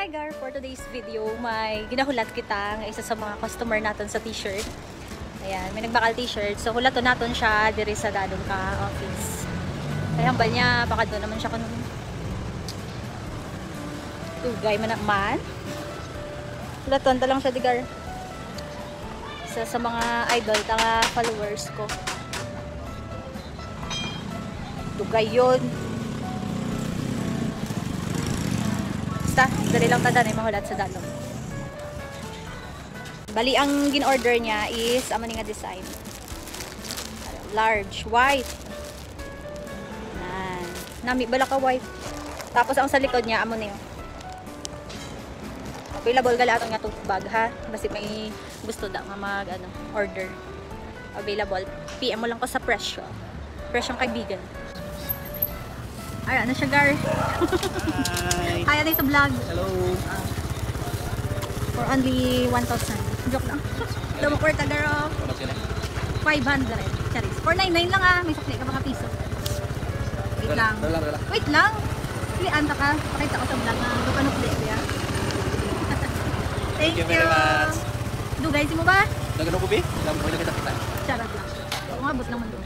Hi Gar, for today's video, may ginahulat kita ng isa sa mga customer natin sa t-shirt. Ayan, may nagbakal t-shirt. So hulaton natin siya diri sa dadong ka office. Kaya hambal niya, baka doon naman siya kanong tugay man naman. Hulaton ta lang siya di Gar. Isa sa mga idol tanga followers ko. Tugay yun. Basta, dali lang tadan ay mahulat sa dalong. Bali, ang gin-order niya is amo ni nga design. Large, white. Nan. Nami bala ka white. Tapos ang sa likod niya amo niyo. Available gali ato nga tote bag ha. Basta may gusto da nga mag order. Available. PM mo lang ko sa presyo. Presyong kaibigan. Ay, ano siya, Gar? Hi! Hi, ano yung sa vlog? Hello! For only 1,000. Joke lang. Ito mo kwarta, Gar. 500. Charis. 499 lang ah. May sakli ka mga piso. Wait lang. Wait lang. Klian ta ka. Pakita ko sa vlog na lupa-nukli. Thank you very much. Dugay si mo ba? Nagano ko, Bi? Alam ko na kita. Charot lang. Umabot naman doon.